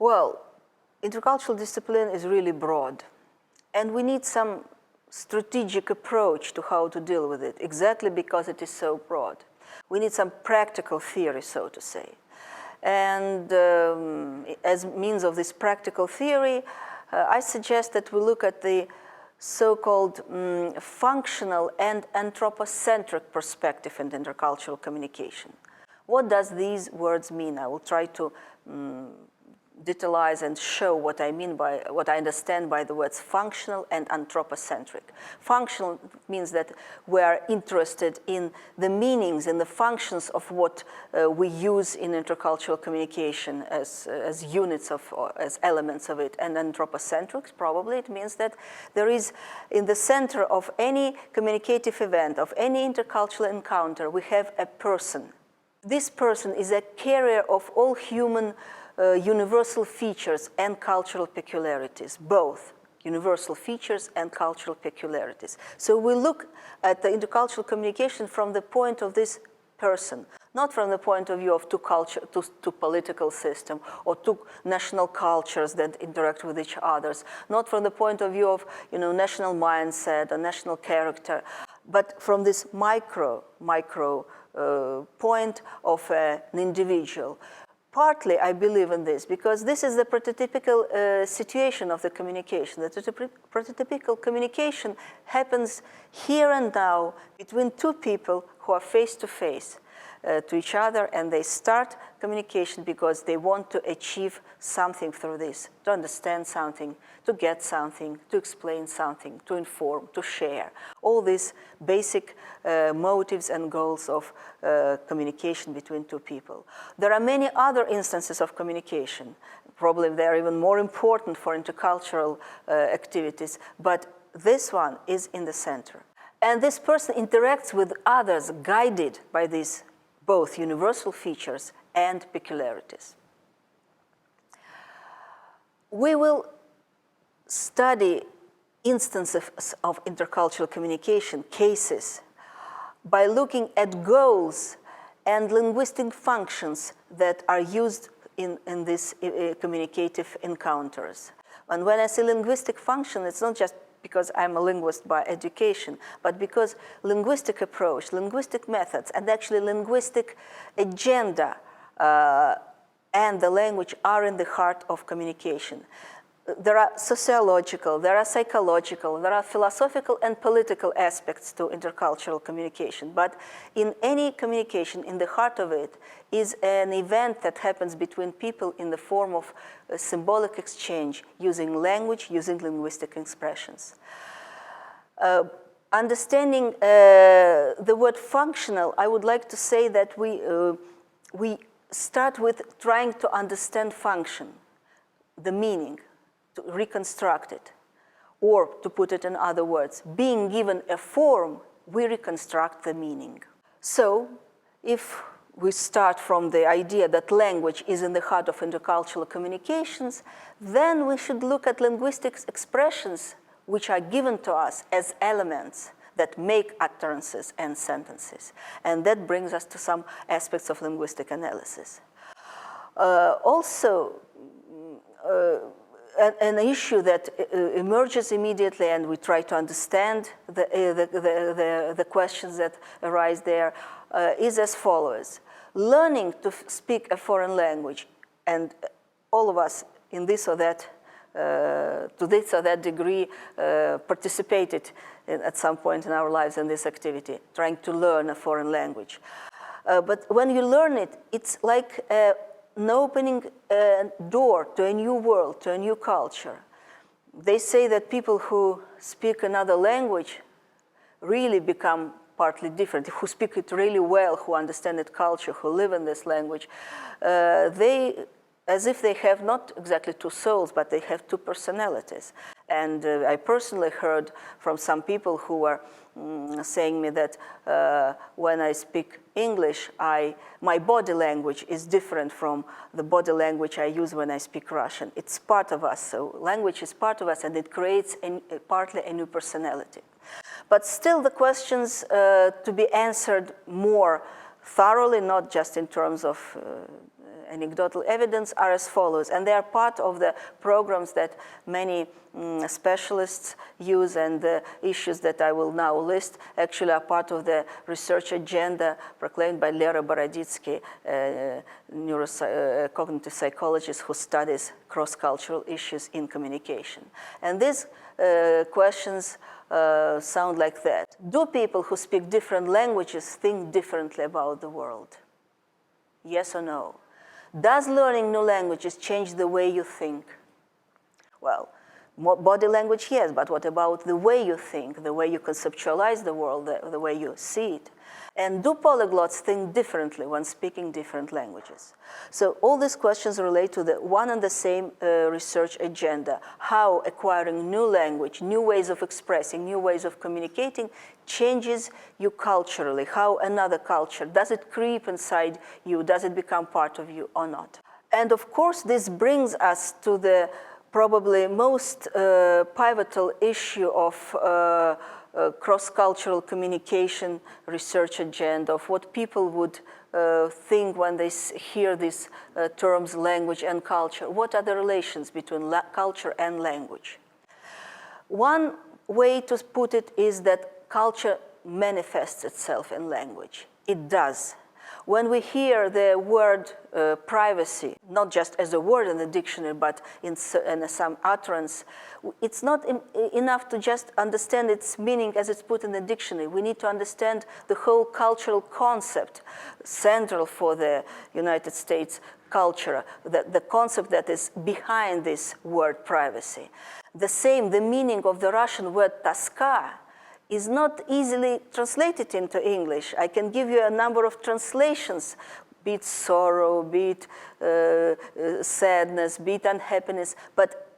Well, intercultural discipline is really broad, and we need some strategic approach to how to deal with it, exactly because it is so broad. We need some practical theory, so to say. And as means of this practical theory, I suggest that we look at the so-called functional and anthropocentric perspective in intercultural communication. What does these words mean? I will try to detailize and show what I mean by, what I understand by the words functional and anthropocentric. Functional means that we are interested in the meanings and the functions of what we use in intercultural communication as units of, or as elements of it. And anthropocentric, probably it means that there is in the center of any communicative event, of any intercultural encounter, we have a person. This person is a carrier of all human universal features and cultural peculiarities, both universal features and cultural peculiarities. So we look at the intercultural communication from the point of this person, not from the point of view of two political system or two national cultures that interact with each other, not from the point of view of national mindset or national character, but from this micro point of an individual. Partly, I believe in this because this is the prototypical situation of the communication. The prototypical communication happens here and now between two people who are face to face to each other, and they start communication because they want to achieve something through this, to understand something, to get something, to explain something, to inform, to share. All these basic motives and goals of communication between two people. There are many other instances of communication. Probably they're even more important for intercultural activities, but this one is in the center. And this person interacts with others guided by these both universal features and peculiarities. We will study instances of intercultural communication, cases, by looking at goals and linguistic functions that are used in these communicative encounters. And when I say linguistic function, it's not just because I'm a linguist by education, but because linguistic approach, linguistic methods, and actually linguistic agenda and the language are in the heart of communication. There are sociological, there are psychological, there are philosophical and political aspects to intercultural communication. But in any communication, in the heart of it is an event that happens between people in the form of a symbolic exchange using language, using linguistic expressions. Understanding the word functional, I would like to say that we start with trying to understand function, the meaning, to reconstruct it, or to put it in other words, being given a form, we reconstruct the meaning. So if we start from the idea that language is in the heart of intercultural communications, then we should look at linguistic expressions which are given to us as elements that make utterances and sentences. And that brings us to some aspects of linguistic analysis. Also, an issue that emerges immediately, and we try to understand the questions that arise there, is as follows. Learning to speak a foreign language, and all of us in this or that, to this or that degree, participated at some point in our lives in this activity, trying to learn a foreign language. But when you learn it, it's like an opening door to a new world, to a new culture. They say that people who speak another language really become partly different, who speak it really well, who understand its culture, who live in this language. They, as if they have not exactly two souls, but they have two personalities. And I personally heard from some people who were saying me that when I speak English, my body language is different from the body language I use when I speak Russian. It's part of us, so language is part of us, and it creates partly a new personality. But still the questions to be answered more thoroughly, not just in terms of anecdotal evidence are as follows, and they are part of the programs that many specialists use, and the issues that I will now list actually are part of the research agenda proclaimed by Lera Boroditsky, a cognitive psychologist who studies cross-cultural issues in communication. And these questions sound like that. Do people who speak different languages think differently about the world? Yes or no? Does learning new languages change the way you think? Well, body language, yes, but what about the way you think, the way you conceptualize the world, the way you see it? And do polyglots think differently when speaking different languages? So all these questions relate to the one and the same research agenda, how acquiring new language, new ways of expressing, new ways of communicating changes you culturally, how another culture, does it creep inside you, does it become part of you or not? And of course, this brings us to the probably most pivotal issue of cross-cultural communication research agenda, of what people would think when they hear these terms language and culture. What are the relations between culture and language? One way to put it is that culture manifests itself in language. It does. When we hear the word privacy, not just as a word in the dictionary, but in some utterance, it's not enough to just understand its meaning as it's put in the dictionary. We need to understand the whole cultural concept, central for the United States culture, the concept that is behind this word privacy. The meaning of the Russian word toska is not easily translated into English. I can give you a number of translations, be it sorrow, be it sadness, be it unhappiness, but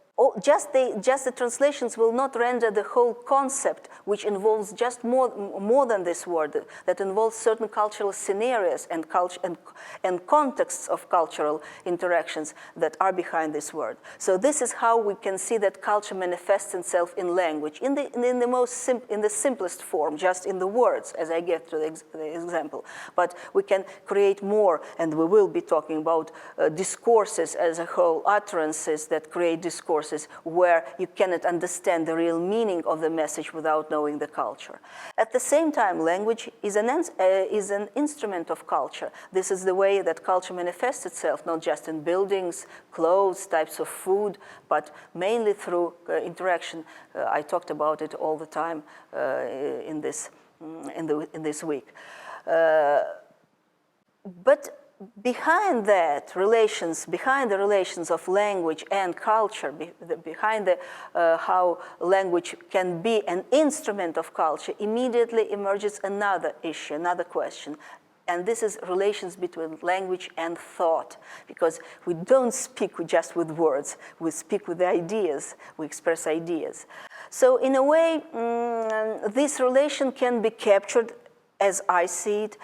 just the translations will not render the whole concept, which involves just more than this word, that involves certain cultural scenarios and contexts of cultural interactions that are behind this word. So this is how we can see that culture manifests itself in language, in the simplest form, just in the words, as I get to the example. But we can create more, and we will be talking about discourses as a whole, utterances that create discourses where you cannot understand the real meaning of the message without knowing the culture. At the same time, language is an instrument of culture. This is the way that culture manifests itself, not just in buildings, clothes, types of food, but mainly through interaction. I talked about it all the time in this week. But behind the relations of language and culture, behind how language can be an instrument of culture, immediately emerges another issue, another question. And this is relations between language and thought, because we don't speak just with words, we speak with ideas, we express ideas. So in a way, this relation can be captured, as I see it,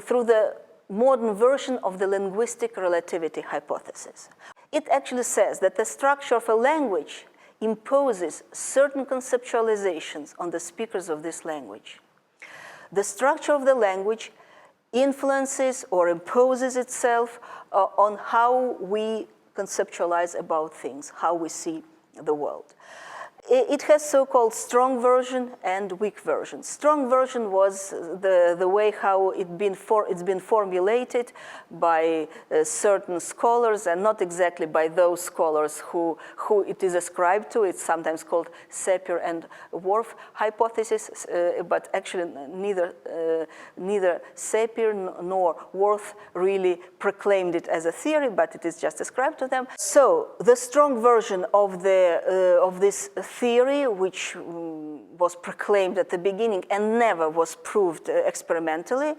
through the modern version of the linguistic relativity hypothesis. It actually says that the structure of a language imposes certain conceptualizations on the speakers of this language. The structure of the language influences or imposes itself on how we conceptualize about things, how we see the world. It has so-called strong version and weak version. Strong version was the way how it's been formulated by certain scholars, and not exactly by those scholars who it is ascribed to. It's sometimes called Sapir and Whorf hypothesis, but actually neither Sapir nor Whorf really proclaimed it as a theory, but it is just ascribed to them. So the strong version of this theory, which was proclaimed at the beginning and never was proved experimentally,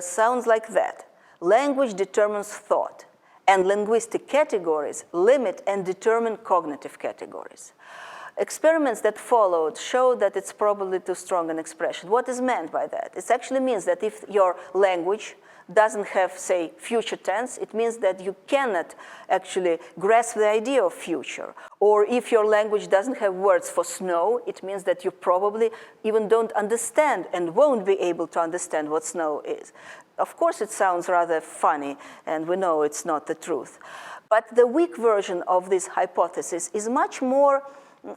sounds like that. Language determines thought, and linguistic categories limit and determine cognitive categories. Experiments that followed showed that it's probably too strong an expression. What is meant by that? It actually means that if your language doesn't have, say, future tense, it means that you cannot actually grasp the idea of future. Or if your language doesn't have words for snow, it means that you probably even don't understand and won't be able to understand what snow is. Of course, it sounds rather funny, and we know it's not the truth. But the weak version of this hypothesis is much more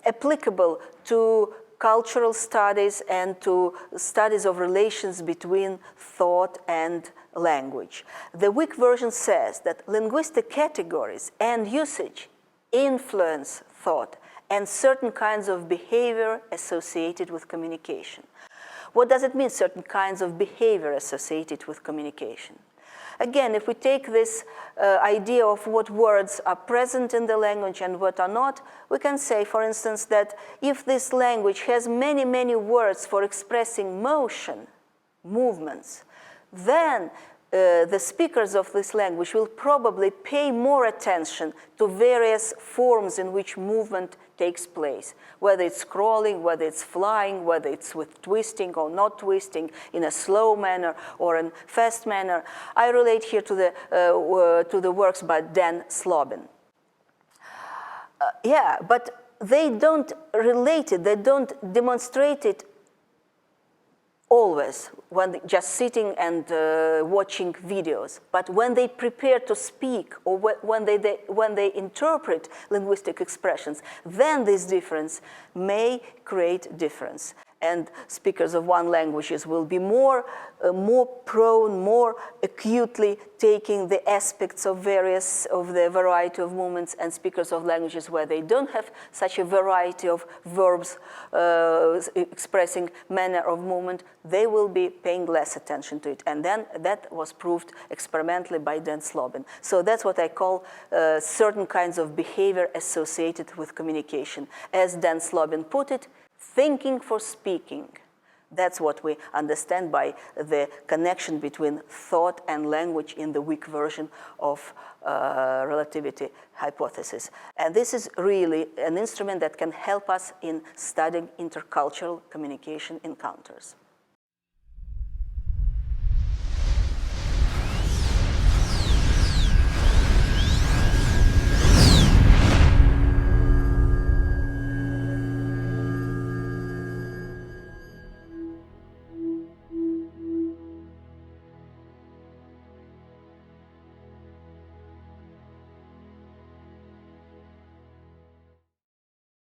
applicable to cultural studies and to studies of relations between thought and language. The weak version says that linguistic categories and usage influence thought and certain kinds of behavior associated with communication. What does it mean, certain kinds of behavior associated with communication? Again, if we take this idea of what words are present in the language and what are not, we can say, for instance, that if this language has many, many words for expressing motion, movements, then the speakers of this language will probably pay more attention to various forms in which movement takes place, whether it's crawling, whether it's flying, whether it's with twisting or not twisting, in a slow manner or in fast manner. I relate here to the works by Dan Slobin. Yeah, but they don't relate it, they don't demonstrate it always when just sitting and watching videos, but when they prepare to speak or when they interpret linguistic expressions, then this difference may create difference. And speakers of one languages will be more prone, more acutely taking the aspects of the variety of movements, and speakers of languages where they don't have such a variety of verbs expressing manner of movement, they will be paying less attention to it. And then that was proved experimentally by Dan Slobin. So that's what I call certain kinds of behavior associated with communication. As Dan Slobin put it, thinking for speaking. That's what we understand by the connection between thought and language in the weak version of relativity hypothesis. And this is really an instrument that can help us in studying intercultural communication encounters.